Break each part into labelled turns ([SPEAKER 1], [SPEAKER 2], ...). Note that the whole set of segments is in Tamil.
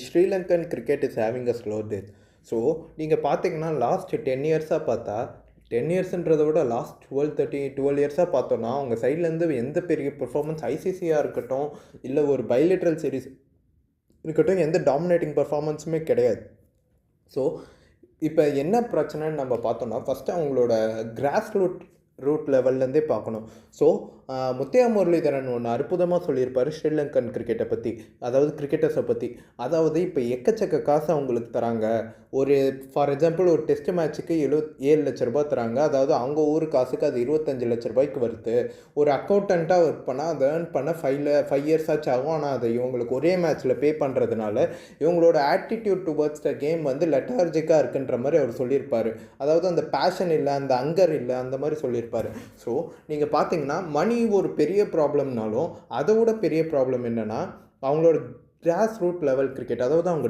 [SPEAKER 1] Sri Lankan cricket is having a slow death. So நீங்கள் பார்த்தீங்கன்னா லாஸ்ட் 10 இயர்ஸாக பார்த்தா 10 இயர்ஸ்ன்றதை விட லாஸ்ட் 12 இயர்ஸாக பார்த்தோன்னா அவங்க சைட்லேருந்து எந்த பெரிய பெர்ஃபார்மன்ஸ் ஐசிசியாக இருக்கட்டும் இல்லை ஒரு பைலேட்ரல் சீரிஸ் இருக்கட்டும் எந்த டாமினேட்டிங் பெர்ஃபார்மன்ஸுமே கிடையாது. ஸோ இப்போ என்ன பிரச்சனைன்னு நம்ம பார்த்தோன்னா ஃபஸ்ட்டு அவங்களோட கிராஸ் ரூட் லெவல்லேருந்தே பார்க்கணும். ஸோ முத்தையா முரளிதரன் ஒன்று அற்புதமாக சொல்லியிருப்பார் ஸ்ரீலங்கன் கிரிக்கெட்டை பற்றி, அதாவது கிரிக்கெட்டர்ஸை பற்றி. அதாவது இப்போ எக்கச்சக்க காசு அவங்களுக்கு தராங்க. ஒரு ஃபார் எக்ஸாம்பிள் ஒரு டெஸ்ட் மேட்ச்சுக்கு 7 லட்ச ரூபா தராங்க. அதாவது அவங்க ஊர் காசுக்கு அது 25 லட்ச ரூபாய்க்கு வருது. ஒரு அக்கௌண்டண்ட்டாக ஒர்க் பண்ணால் அதை ஏர்ன் பண்ண 5 இயர்ஸ் ஆச்சு ஆகும். ஆனால் அதை இவங்களுக்கு ஒரே மேட்ச்சில் பே பண்ணுறதுனால இவங்களோட ஆட்டிடியூட் டுவர்ட்ஸ் த கேம் வந்து லெட்டார்ஜிக்காக இருக்குன்ற மாதிரி அவர் சொல்லியிருப்பார். அதாவது அந்த பேஷன் இல்லை, அந்த அங்கர் இல்லை, அந்த மாதிரி சொல்லியிருப்பார். ஸோ நீங்கள் பார்த்தீங்கன்னா மணி ஒரு பெரிய ப்ராப்ளம்னாலும் அதை விட பெரிய ப்ராப்ளம் என்னென்னா அவங்களோட கிராஸ் ரூட் லெவல் கிரிக்கெட், அதாவது அவங்க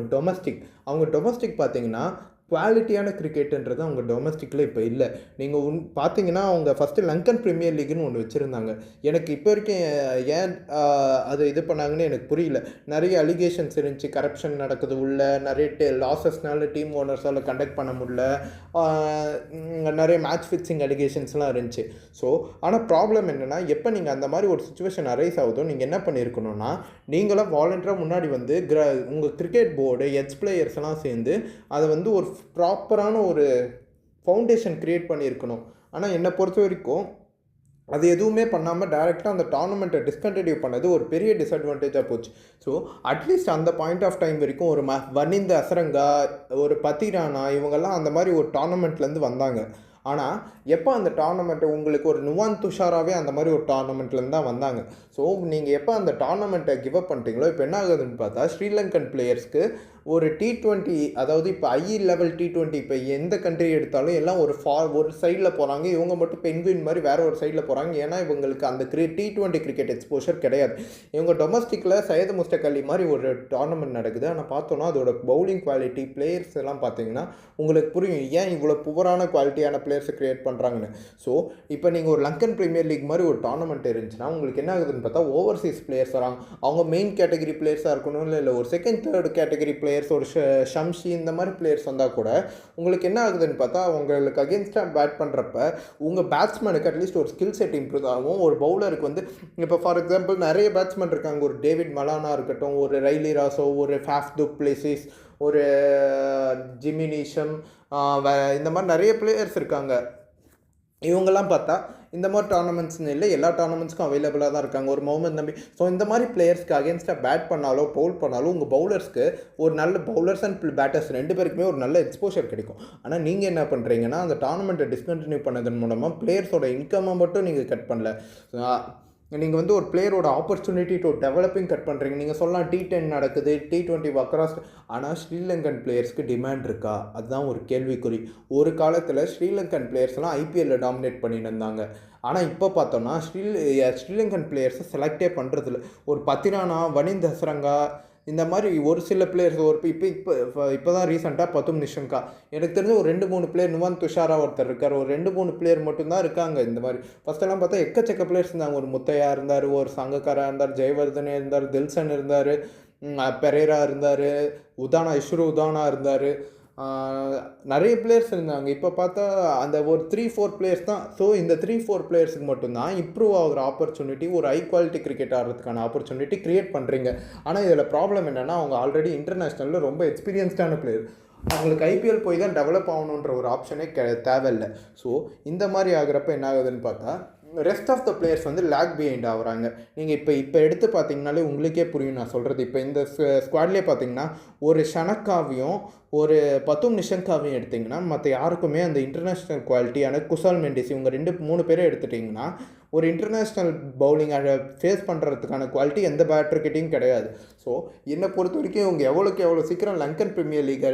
[SPEAKER 1] டொமஸ்டிக் பார்த்தீங்கன்னா குவாலிட்டியான கிரிக்கெட்டுன்றது அவங்க டொமஸ்டிக்கில் இப்போ இல்லை. நீங்கள் பார்த்தீங்கன்னா அவங்க ஃபஸ்ட்டு லங்கன் ப்ரீமியர் லீக்னு ஒன்று வச்சுருந்தாங்க. எனக்கு இப்போ வரைக்கும் ஏன் அது இது பண்ணாங்கன்னு எனக்கு புரியல. நிறைய அலிகேஷன்ஸ் இருந்துச்சு, கரப்ஷன் நடக்குது உள்ள, நிறைய லாஸஸ்னால டீம் ஓனர்ஸால் கண்டக்ட் பண்ண முடியல, நிறைய மேட்ச் ஃபிக்ஸிங் அலிகேஷன்ஸ்லாம் இருந்துச்சு. ஸோ ஆனால் ப்ராப்ளம் என்னென்னா எப்போ நீங்கள் அந்த மாதிரி ஒரு சுச்சுவேஷன் அரைஸ் ஆகுதோ நீங்கள் என்ன பண்ணியிருக்கணும்னா நீங்களாம் வாலண்டியராக முன்னாடி வந்து உங்கள் கிரிக்கெட் போர்டு பிளேயர்ஸ்லாம் சேர்ந்து அதை வந்து ஒரு ப்ராப்பரான ஒரு ஃபவுண்டேஷன் க்ரியேட் பண்ணியிருக்கணும். ஆனால் என்னை பொறுத்த வரைக்கும் அது எதுவுமே பண்ணாமல் டைரெக்டாக அந்த டோர்னமெண்ட்டை டிஸ்கண்டினியூ பண்ணது ஒரு பெரிய டிஸ்அட்வான்டேஜாக போச்சு. ஸோ அட்லீஸ்ட் அந்த பாயிண்ட் ஆஃப் டைம் வரைக்கும் ஒரு வனிந்த அசரங்கா, ஒரு பத்திரானா, இவங்கெல்லாம் அந்த மாதிரி ஒரு டோர்னமெண்ட்லேருந்து வந்தாங்க. ஆனால் எப்போ அந்த டோர்னமெண்ட்டை உங்களுக்கு ஒரு நுவான் துஷாராவே அந்த மாதிரி ஒரு டோர்னமெண்ட்லேருந்து தான் வந்தாங்க. ஸோ நீங்கள் எப்போ அந்த டோர்னமெண்ட்டை கிவ் அப் பண்ணிட்டீங்களோ இப்போ என்ன ஆகுதுன்னு பார்த்தா ஸ்ரீலங்கன் பிளேயர்ஸ்க்கு ஒரு T20, அதாவது இப்போ லெவல் T20 இப்போ எந்த கண்ட்ரி எடுத்தாலும் எல்லாம் ஒரு சைடில் போகிறாங்க. இவங்க மட்டும் பென்குயின் மாதிரி வேறு ஒரு சைடில் போகிறாங்க. ஏன்னா இவங்களுக்கு அந்த T20 கிரிக்கெட் எக்ஸ்போஷர் கிடையாது. இவங்க டொமஸ்டிக்கில் சையது முஸ்தக் அலி மாதிரி ஒரு டோர்னமெண்ட் நடக்குது. ஆனால் பார்த்தோன்னா அதோட பவுலிங் குவாலிட்டி, பிளேயர்ஸ் எல்லாம் பார்த்தீங்கன்னா உங்களுக்கு புரியும் ஏன் இவ்வளோ புவரான குவாலிட்டியான பிளேயர்ஸை க்ரியேட் பண்ணுறாங்கன்னு. ஸோ இப்போ நீங்கள் ஒரு லங்கன் ப்ரீமியர் லீக் மாதிரி ஒரு டோர்னமெண்ட் இருந்துச்சுன்னா உங்களுக்கு என்ன ஆகுதுன்னு பார்த்தா ஓவர்சீஸ் பிளேயர்ஸ் வராங்க. அவங்க மெயின் கேட்டகரி பிளேயர்ஸாக இருக்கணும், இல்லை ஒரு செகண்ட் தேர்ட் கேட்டகரி பிளேயர்ஸ், ஒரு ஷம்ஷி, இந்த மாதிரி பிளேயர்ஸ் வந்தால் கூட உங்களுக்கு என்ன ஆகுதுன்னு பார்த்தா உங்களுக்கு அகேன்ஸ்டாக பேட் பண்ணுறப்ப உங்கள் பேட்ஸ்மேனுக்கு அட்லீஸ்ட் ஒரு ஸ்கில் செட் இம்ப்ரூவ் ஆகும். ஒரு பவுலருக்கு வந்து இப்போ ஃபார் எக்ஸாம்பிள் நிறைய பேட்ஸ்மேன் இருக்காங்க. ஒரு டேவிட் மலானா இருக்கட்டும், ஒரு ரைலி ராசோ, ஒரு ஃபேஃப் டு பிளேசிஸ், ஒரு ஜிம்மி நீஷம், இந்த மாதிரி நிறைய பிளேயர்ஸ் இருக்காங்க. இவங்கெல்லாம் பார்த்தா இந்த மாதிரி டோர்னமெண்ட்ஸ்னு இல்லை, எல்லா டோர்னமெண்ட்ஸ்க்கும் அவைலபிளாக தான் இருக்காங்க. ஒரு முகமது நபி. ஸோ இந்த மாதிரி பிளேயர்ஸ்க்கு அகேன்ஸ்டாக பேட் பண்ணாலோ பவுல் பண்ணாலும் உங்கள் பவுலர்ஸ்க்கு ஒரு நல்ல பவுலர்ஸ் அண்ட் பேட்டர்ஸ் ரெண்டு பேருக்குமே ஒரு நல்ல எக்ஸ்போஷர் கிடைக்கும். ஆனால் நீங்கள் என்ன பண்ணுறீங்கன்னா அந்த டோர்னமெண்ட்டை டிஸ்கண்டினியூ பண்ணதன் மூலமாக பிளேயர்ஸோட இன்கம்மை மட்டும் நீங்கள் கட் பண்ணல, நீங்கள் வந்து ஒரு பிளேயரோட ஆப்பர்ச்சுனிட்டி டு டெவலப்பிங் கட் பண்ணுறீங்க. நீங்கள் சொல்லலாம் T10 நடக்குது, T20 அக்ராஸ், ஆனால் ஸ்ரீலங்கன் பிளேயர்ஸ்க்கு டிமாண்ட் இருக்கா? அதுதான் ஒரு கேள்விக்குறி. ஒரு காலத்தில் ஸ்ரீலங்கன் பிளேயர்ஸ்லாம் IPL டாமினேட் பண்ணிட்டு இருந்தாங்க. ஆனால் இப்போ பார்த்தோன்னா ஸ்ரீலங்கன் பிளேயர்ஸை செலக்டே பண்ணுறதில்ல. ஒரு பத்திரானா, வனிந்த் ஹசரங்கா, இந்த மாதிரி ஒரு சில பிளேயர்ஸ் இப்போ தான் ரீசெண்டாக பத்தும் நிஷங்கா, எனக்கு தெரிஞ்ச ஒரு 2-3 பிளேயர், நுவான் துஷாரா ஒருத்தர் இருக்கார், ஒரு 2-3 பிளேயர் மட்டும்தான் இருக்காங்க. இந்த மாதிரி ஃபஸ்ட்டெல்லாம் பார்த்தா எக்கச்சக்க பிளேயர்ஸ் இருந்தாங்க. ஒரு முத்தையா இருந்தார், ஒரு சங்கக்காரா இருந்தார், ஜெயவர்தனே இருந்தார், தில்சன் இருந்தார், பெரேரா இருந்தார், உதானா இருந்தார், நிறைய பிளேயர்ஸ் இருந்தாங்க. இப்போ பார்த்தா அந்த ஒரு 3-4 பிளேயர்ஸ் தான். ஸோ இந்த 3-4 பிளேயர்ஸுக்கு மட்டும்தான் இம்ப்ரூவ் ஆகிற ஆப்பர்ச்சுனிட்டி, ஒரு ஹை குவாலிட்டி கிரிக்கெட் ஆடுறதுக்கான ஆப்பர்ச்சுனிட்டி க்ரியேட் பண்ணுறீங்க. ஆனால் இதில் ப்ராப்ளம் என்னென்னா அவங்க ஆல்ரெடி இன்டர்நேஷ்னலில் ரொம்ப எக்ஸ்பீரியன்ஸ்டான பிளேயர். அவங்களுக்கு IPL போய் தான் டெவலப் ஆகணுன்ற ஒரு ஆப்ஷனே தேவையில்லை. ஸோ இந்த மாதிரி ஆகிறப்ப என்ன ஆகுதுன்னு பார்த்தா ரெஸ்ட் ஆஃப் த பிளேயர்ஸ் வந்து லேக் பிஹைண்ட் ஆகுறாங்க. நீங்கள் இப்போ எடுத்து பார்த்தீங்கனாலே உங்களுக்கே புரியும் நான் சொல்கிறது. இப்போ இந்த ஸ்குவாட்லேயே பார்த்தீங்கன்னா ஒரு ஷனக்காவையும் ஒரு பத்தும் நிஷங்காவையும் எடுத்திங்கன்னா மற்ற யாருக்குமே அந்த இன்டர்நேஷ்னல் குவாலிட்டியான குசால் மெண்டிஸ், இவங்க 2-3 பேரை எடுத்துட்டிங்கன்னா ஒரு இன்டர்நேஷ்னல் பவுலிங் ஃபேஸ் பண்ணுறதுக்கான குவாலிட்டி எந்த பேட்டர்கிட்டையும் கிடையாது. ஸோ என்னை பொறுத்த வரைக்கும் இவங்க எவ்வளோ சீக்கிரம் லங்கன் ப்ரீமியர் லீகை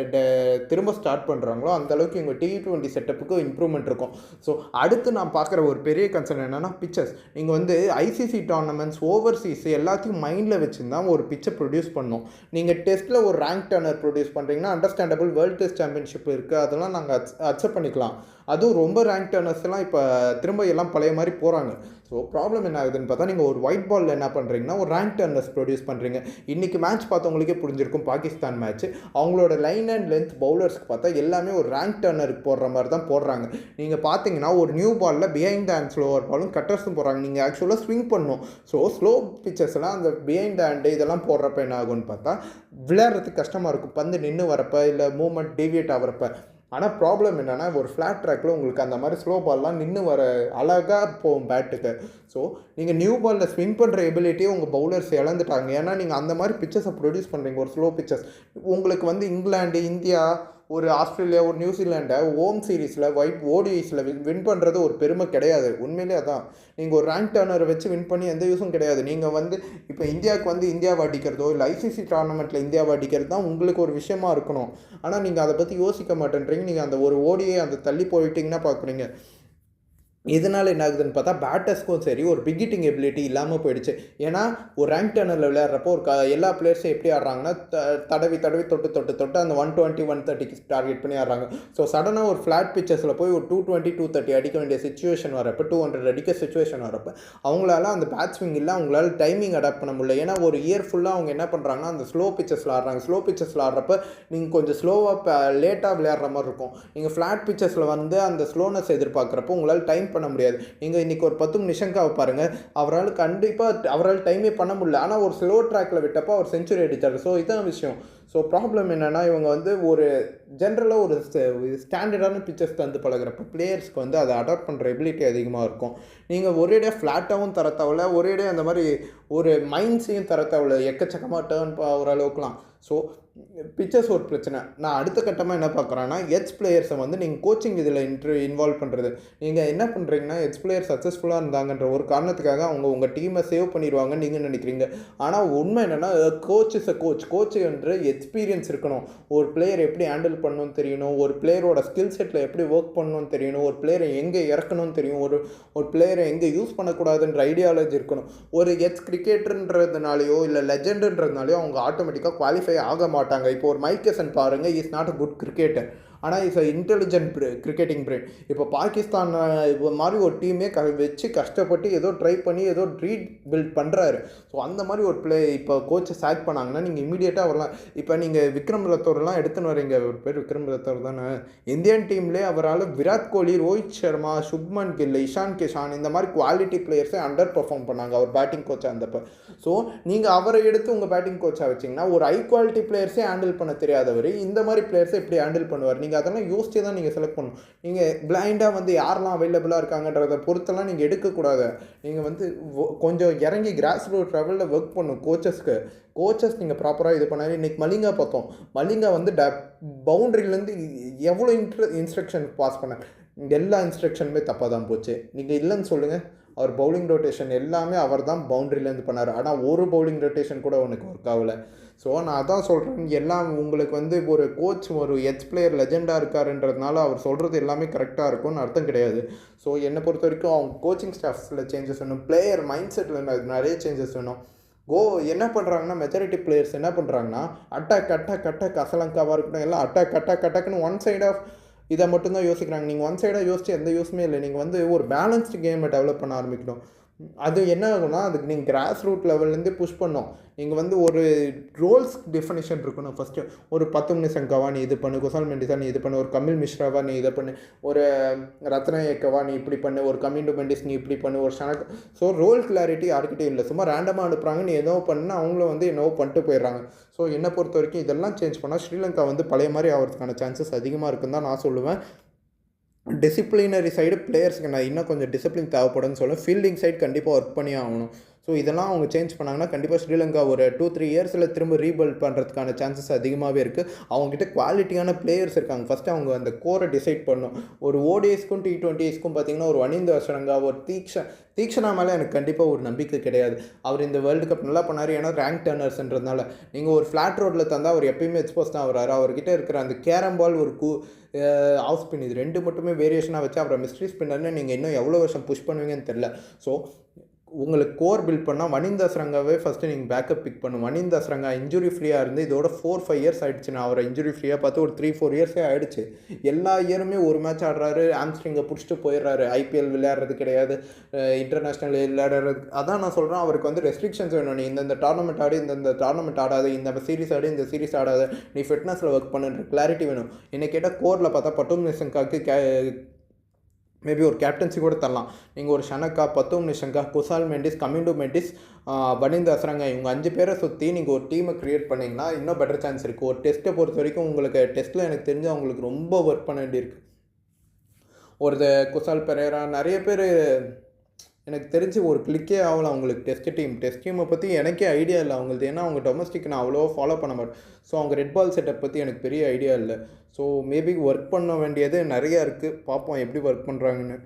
[SPEAKER 1] திரும்ப ஸ்டார்ட் பண்ணுறாங்களோ அந்தளவுக்கு இவங்க T20 செட்டப்புக்கு இம்ப்ரூவ்மெண்ட் இருக்கும். ஸோ அடுத்து நான் பார்க்குற ஒரு பெரிய கன்சர்ன் என்னென்னா பிச்சஸ். நீங்கள் வந்து ICC டோர்னமெண்ட்ஸ், ஓவர்சீஸ் எல்லாத்தையும் மைண்டில் வச்சுருந்தா ஒரு பிச்சை ப்ரொடியூஸ் பண்ணணும். நீங்கள் டெஸ்ட்டில் ஒரு ரேங்க் டர்னர் ப்ரொடியூஸ் பண்ணுறீங்கன்னா அண்டர்ஸ்டாண்டபிள், வேர்ல்டு டெஸ்ட் சாம்பியன்ஷிப் இருக்குது, அதெல்லாம் நாங்கள் அக்செப்ட் பண்ணிக்கலாம். அதுவும் ரொம்ப ரேங்க் டர்னர்ஸ்லாம் இப்போ திரும்ப எல்லாம் பழைய மாதிரி போகிறாங்க. ஸோ ப்ராப்ளம் என்ன ஆகுதுன்னு பார்த்தா, நீங்கள் ஒரு ஒயிட் பாலில் என்ன பண்ணுறீங்கன்னா ஒரு ரேங்க் டர்னர்ஸ் ப்ரொடியூஸ் பண்ணுறீங்க. இன்றைக்கி மேட்ச் பார்த்தவங்களுக்கே புரிஞ்சிருக்கும், பாகிஸ்தான் மேட்ச் அவங்களோட லைன் அண்ட் லென்த் பவுலர்ஸ்க்கு பார்த்தா எல்லாமே ஒரு ரேங்க் டர்னருக்கு போடுற மாதிரி தான் போடுறாங்க. நீங்கள் பார்த்தீங்கன்னா ஒரு நியூ பாலில் பிஹைண்ட் த ஹேண்ட் ஸ்லோவர் பாலும் கட்டர்ஸும் போடுறாங்க. நீங்கள் ஆக்சுவலாக ஸ்விங் பண்ணணும். ஸோ ஸ்லோ பிச்சர்ஸ்லாம் அந்த பிஹைண்ட் த ஹேண்டு இதெல்லாம் போடுறப்ப என்ன ஆகும்னு பார்த்தா விளையாடுறதுக்கு கஷ்டமாக இருக்கும், பந்து நின்று வரப்போ இல்லை மூவ்மெண்ட் டீவியேட் ஆகிறப்ப. ஆனால் ப்ராப்ளம் என்னென்னா ஒரு ஃப்ளாட் ட்ராக்கில் உங்களுக்கு அந்த மாதிரி ஸ்லோ பால்லாம் நின்று வர அழகாக போகும் பேட்டுக்கு. ஸோ நீங்கள் நியூ பாலில் ஸ்விங் பண்ணுற எபிலிட்டியே உங்கள் பவுலர்ஸ் இழந்துட்டாங்க. ஏன்னா நீங்கள் அந்த மாதிரி பிச்சர்ஸை ப்ரொடியூஸ் பண்ணுறீங்க, ஒரு ஸ்லோ பிச்சர்ஸ். உங்களுக்கு வந்து இங்கிலாந்து, இந்தியா, ஒரு ஆஸ்திரேலியா, ஒரு நியூசிலாண்டை ஹோம் சீரீஸில் ஓடிஐஸில் வின் பண்ணுறது ஒரு பெருமை கிடையாது. உண்மையிலே அதான். நீங்கள் ஒரு ரேங்க் டர்னரை வச்சு வின் பண்ணி எந்த யூஸும் கிடையாது. நீங்கள் வந்து இப்போ இந்தியாவுக்கு வந்து இந்தியாவை அடிக்கிறதோ இல்லை ஐசிசி டோர்னமெண்ட்டில் இந்தியாவை அடிக்கிறது தான் உங்களுக்கு ஒரு விஷயமா இருக்கணும். ஆனால் நீங்கள் அதை பற்றி யோசிக்க மாட்டேன்றீங்க. நீங்கள் அந்த ஒரு ஓடியை அந்த தள்ளி போயிட்டீங்கன்னா பார்க்குறீங்க. இதனால் என்ன ஆகுதுன்னு பார்த்தா பேட்டர்ஸ்க்கும் சரி ஒரு பிகிட்டிங் எபிலிட்டி இல்லாமல் போயிடுச்சு. ஏன்னா ஒரு ரேங்க் டர்னரில் விளையாடுறப்போ ஒரு எல்லா பிளேயர்ஸும் எப்படி ஆடுறாங்கன்னா தடவி தொட்டு அந்த 120 130க்கு டார்கெட் பண்ணி ஆடுறாங்க. ஸோ சடனாக ஒரு ஃப்ளாட் பிச்சர்ஸில் போய் ஒரு 220 230 அடிக்க வேண்டிய சுச்சுவேஷன் வரப்போ 200 அடிக்க சுச்சுவேஷன் வரப்போ அவங்களால அந்த பேட் ஸ்விங் இல்லை, அவங்களால டைமிங் அடாப்ட் பண்ண முடியல. ஏன்னா ஒரு இயர் ஃபுல்லாக அவங்க என்ன பண்ணுறாங்கன்னா அந்த ஸ்லோ பிச்சர்ஸில் ஆடுறாங்க. ஸ்லோ பிச்சர்ஸில் ஆடுறப்ப நீங்கள் கொஞ்சம் ஸ்லோவாக லேட்டாக விளையாடுற மாதிரி இருக்கும். நீங்கள் ஃப்ளாட் பிச்சர்ஸில் வந்து அந்த ஸ்லோனஸ் எதிர்பார்க்குறப்போ உங்களால் டைம் பண்ண முடியாது. நீங்கள் இன்றைக்கி ஒரு 10 நிஷங்காவை பாருங்கள், அவரால் டைமே பண்ண முடியல. ஆனால் ஒரு ஸ்லோ ட்ராக்கில் விட்டப்போ அவர் செஞ்சுரி அடித்தார். ஸோ இதான் விஷயம். ஸோ ப்ராப்ளம் என்னென்னா இவங்க வந்து ஒரு ஜென்ரலாக ஒரு ஸ்டாண்டர்டான பிச்சர்ஸ் தந்து பழகிறப்ப பிளேயர்ஸ்க்கு வந்து அதை அடாப்ட் பண்ணுற எபிலிட்டி அதிகமாக இருக்கும். நீங்கள் ஒரேடியாக ஃப்ளாட்டாகவும் தர தேவையில்ல, ஒரேடியாக அந்த மாதிரி ஒரு மைண்ட்ஸையும் தர தேவையில்ல, எக்கச்சக்கமாக டேர்ன் ஓரளவுக்குலாம். ஸோ பிச்சர்ஸ் ஒரு பிரச்சனை. நான் அடுத்த கட்டமாக என்ன பார்க்குறேன்னா எட்ஜ் பிளேயர்ஸை வந்து நீங்கள் கோச்சிங் இதில் இன்வால்வ் பண்ணுறது. நீங்கள் என்ன பண்ணுறீங்கன்னா எட்ஜ் பிளேயர் சக்ஸஸ்ஃபுல்லாக இருந்தாங்கன்ற ஒரு காரணத்துக்காக அவங்க உங்கள் டீமை சேவ் பண்ணிடுவாங்கன்னு நீங்கள் நினைக்கிறீங்க. ஆனால் உண்மை என்னென்னா கோச் இஸ் அ கோச் என்று எக்ஸ்பீரியன்ஸ் இருக்கணும். ஒரு பிளேயர் எப்படி ஹேண்டில் பண்ணணும்னு தெரியணும், ஒரு பிளேயரோட ஸ்கில் செட்டில் எப்படி ஒர்க் பண்ணணும்னு தெரியணும், ஒரு பிளேயரை எங்கே இறக்கணும்னு தெரியும், ஒரு பிளேயரை எங்கே யூஸ் பண்ணக்கூடாதுன்ற ஐடியாலஜி இருக்கணும். ஒரு எட்ஜ் கிரிக்கெட்டர்ன்றதுனாலையோ இல்லை லெஜெண்டுன்றதுனாலையோ அவங்க ஆட்டோமேட்டிக்காக குவாலிஃபை ஆக மாட்டாங்க. இப்போ ஒரு மைக் டைசன் பாருங்கள், is not a good cricketer, ஆனால் is a intelligent cricketing brain. இப்போ பாகிஸ்தான் மாதிரி ஒரு டீமே வச்சு கஷ்டப்பட்டு ஏதோ ட்ரை பண்ணி ஏதோ ரீபில்ட் பண்ணுறாரு. ஸோ அந்த மாதிரி ஒரு இப்போ கோச்சை சாக் பண்ணாங்கன்னா நீங்கள் இமீடியட்டாக வரலாம். இப்போ நீங்கள் விக்ரம் ரத்தோர்லாம் எடுத்துன்னு வரீங்க, ஒரு பேர் விக்ரம் ரத்தோர் தானே, இந்தியன் டீம்லேயே அவரால் விராட் கோலி, ரோஹித் சர்மா, சுப்மன் கில், இஷான் கிஷான் இந்த மாதிரி குவாலிட்டி பிளேயர்ஸை அண்டர் பர்ஃபார்ம் பண்ணாங்க அவர் பேட்டிங் கோச்சாக இருந்தப்போ. ஸோ நீங்கள் அவரை எடுத்து உங்கள் பேட்டிங் கோச்சாக வச்சிங்கன்னா ஒரு ஹை குவாலிட்டி பிளேயர்ஸே ஹேண்டில் பண்ண தெரியாதவர் இந்த மாதிரி பிளேயர்ஸை எப்படி ஹேண்டில் பண்ணுவார்? நீங்கள் அதெல்லாம் யோசிச்சு தான் நீங்கள் செலக்ட் பண்ணணும். நீங்கள் பிளைண்டாக வந்து யாரெல்லாம் அவைலபிளாக இருக்காங்கன்றதை பொறுத்தெல்லாம் நீங்கள் எடுக்கக்கூடாது. நீங்கள் வந்து கொஞ்சம் இறங்கி கிராஸ் ரூட் லெவலில் ஒர்க் பண்ணணும். கோச்சஸ் நீங்கள் ப்ராப்பராக இது பண்ணாரு. இன்றைக்கி மலிங்கா பார்த்தோம். மலிங்கா வந்து பவுண்ட்ரிலேருந்து எவ்வளோ இன்ஸ்ட்ரக்ஷன் பாஸ் பண்ண எல்லா இன்ஸ்ட்ரக்ஷனுமே தப்பாக தான் போச்சு. நீங்கள் இல்லைன்னு சொல்லுங்கள், அவர் பவுலிங் ரொட்டேஷன் எல்லாமே அவர் தான் பவுண்ட்ரிலேருந்து பண்ணார். ஆனால் ஒரு பவுலிங் ரொட்டேஷன் கூட உனக்கு ஒர்க் ஆகலை. ஸோ நான் அதான் சொல்கிறேன், எல்லாம் உங்களுக்கு வந்து ஒரு கோச் ஒரு எட்ஜ் பிளேயர் லெஜெண்டாக இருக்காருன்றதுனால அவர் சொல்கிறது எல்லாமே கரெக்டாக இருக்கும்னு அர்த்தம் கிடையாது. ஸோ என்னை பொறுத்த வரைக்கும் அவங்க கோச்சிங் ஸ்டாஃப்ஸில் சேஞ்சஸ் வேணும், பிளேயர் மைண்ட் செட்டில் நிறைய சேஞ்சஸ் வேணும். என்ன பண்ணுறாங்கன்னா மெஜாரிட்டி பிளேயர்ஸ் என்ன பண்ணுறாங்கன்னா அட்டாக் அசலங்காவாக இருக்கட்டும் எல்லாம் அட்டாக்குன்னு ஒன் சைட் ஆஃப் இதை மட்டும்தான் யோசிக்கிறாங்க. நீங்கள் ஒன் சைடாக யோசிச்சு எந்த யூஸுமே இல்லை. நீங்கள் வந்து ஒரு பேலன்ஸ்டு கேமை டெவலப் பண்ண ஆரம்பிக்கணும். அது என்ன ஆகும்னா அதுக்கு நீங்கள் கிராஸ் ரூட் லெவல்லேருந்து புஷ் பண்ணோம். நீங்கள் வந்து ஒரு ரோல்ஸ் டெஃபினிஷன் இருக்கணும். ஃபஸ்ட்டு ஒரு 10 நிஷங்காவா நீ இது பண்ணு, குசால் மெண்டிஸா நீ இது பண்ணு, ஒரு கமில் மிஸ்ராவா நீ இதை பண்ணு, ஒரு ரத்னயக்கவா நீ இப்படி பண்ணு, ஒரு கமிண்டு மெண்டிஸ் நீ இப்படி பண்ணு, ஒரு ஷனக். ஸோ ரோல் கிளாரிட்டி யாருக்கிட்டே இல்லை. சும்மா ரேண்டமாக அனுப்புகிறாங்க, நீ என்னவோ பண்ணால் அவங்களும் வந்து என்னவோ பண்ணிட்டு போயிடுறாங்க. ஸோ என்னை பொறுத்த வரைக்கும் இதெல்லாம் சேஞ்ச் பண்ணால் ஸ்ரீலங்கா வந்து பழைய மாதிரி ஆகிறதுக்கான சான்சஸ் அதிகமாக இருக்குன்னு தான் நான் சொல்லுவேன். டிசிப்ளினரி சைடு பிளேயர்ஸுக்கு நான் இன்னும் கொஞ்சம் டிசிப்ளின் தேவைப்படுன்னு சொல்லுவேன். ஃபீல்டிங் சைடு கண்டிப்பாக ஒர்க் பண்ணி ஆகணும். ஸோ இதெல்லாம் அவங்க சேஞ்ச் பண்ணாங்கன்னா கண்டிப்பாக ஸ்ரீலங்கா ஒரு 2-3 இயர்ஸில் திரும்ப ரீபில்ட் பண்ணுறதுக்கான சான்சஸ் அதிகமாகவே இருக்குது. அவங்ககிட்ட குவாலிட்டியான பிளேயர்ஸ் இருக்காங்க. ஃபஸ்ட்டு அவங்க அந்த கோரை டிசைட் பண்ணணும். ஒரு ஓடிஎஸ்க்கும் T20ஸ்க்கும் பார்த்தீங்கன்னா ஒரு வனிந்த அசரங்கா, ஒரு தீக்ஷனா மேலே எனக்கு கண்டிப்பாக ஒரு நம்பிக்கை கிடையாது. அவர் இந்த வேர்ல்டு கப் நல்லா பண்ணார், ஏன்னா ரேங்க் டர்னர்ஸ்ன்றதுனால. நீங்கள் ஒரு ஃப்ளாட் ரோட்டில் தந்தால் அவர் எப்பயுமே எக்ஸ்போஸ் தான் வர்றாரு. அவர்கிட்ட இருக்கிற அந்த கேரம் பால், ஒரு ஆஃப் ஸ்பின், இது ரெண்டு மட்டுமே வேரியேஷனாக வச்சு அவரை மிஸ்ட்ரி ஸ்பின்னர்னு நீங்கள் இன்னும் எவ்வளோ வருஷம் புஷ் பண்ணுவீங்கன்னு தெரில. ஸோ உங்களுக்கு கோர் பில்ட் பண்ணால் வனிந்த அஸ்ரங்காவே ஃபஸ்ட்டு நீங்கள் பேக்கப் பிக் பண்ணும். வனிந்த அஸ்ரங்கா இன்ஜுரி ஃப்ரீயாக இருந்து இதோட 4-5 இயர்ஸ் ஆகிடுச்சு. நான் அவரை இன்ஜுரி ஃப்ரீயாக பார்த்து ஒரு 3-4 இயர்ஸே ஆகிடுச்சு. எல்லா இயருமே ஒரு மேட்ச் ஆடுறாரு, ஆம்ஸ்ட்ரிங்கை பிடிச்சிட்டு போயிடுறாரு. ஐபிஎல் விளையாடுறது கிடையாது, இன்டர்நேஷ்னல் விளையாடுறது. அதான் நான் சொல்கிறேன், அவருக்கு வந்து ரெஸ்ட்ரிக்ஷன்ஸ் வேணும். நீ இந்த டோர்னமெண்ட் ஆடு, இந்த டோர்னமெண்ட் ஆடாது, இந்த சீரிஸ் ஆடு, இந்த சீரிஸ் ஆடாது, நீ ஃபிட்னஸில் ஒர்க் பண்ணுன்ற கிளாரிட்டி வேணும். என்னை கேட்டால் கோரில் பார்த்தா பட்டும் நிஷங்காக்கு மேபி ஒரு கேப்டன்சி கூட தரலாம். நீங்கள் ஒரு ஷனக்கா, பத்தும் நிஷங்கா, குசால் மெண்டிஸ், கமிண்டு மெண்டிஸ், வனிந்த அஸ்ரங்கா, இவங்க 5 பேரை சுற்றி நீங்கள் ஒரு டீமை க்ரியேட் பண்ணிங்கன்னா இன்னும் பெட்டர் சான்ஸ் இருக்குது. ஒரு டெஸ்ட்டை பொறுத்த வரைக்கும் உங்களுக்கு டெஸ்ட்டில் எனக்கு தெரிஞ்சு அவங்களுக்கு ரொம்ப ஒர்க் பண்ண வேண்டியிருக்கு. ஒரு குசால் பெரேரா, நிறைய பேர் எனக்கு தெரிஞ்சு ஒரு கிளிக்கே ஆகலை அவங்களுக்கு. டெஸ்ட் டீமை பற்றி எனக்கே ஐடியா இல்லை அவங்களுக்கு. ஏன்னா அவங்க டொமஸ்டிக் நான் அவ்வளோவா ஃபாலோ பண்ண மாட்டேன். ஸோ அவங்க ரெட் பால் செட்டப் பற்றி எனக்கு பெரிய ஐடியா இல்லை. ஸோ மேபி ஒர்க் பண்ண வேண்டியது நிறையா இருக்குது. பார்ப்போம் எப்படி ஒர்க் பண்ணுறாங்கன்னு.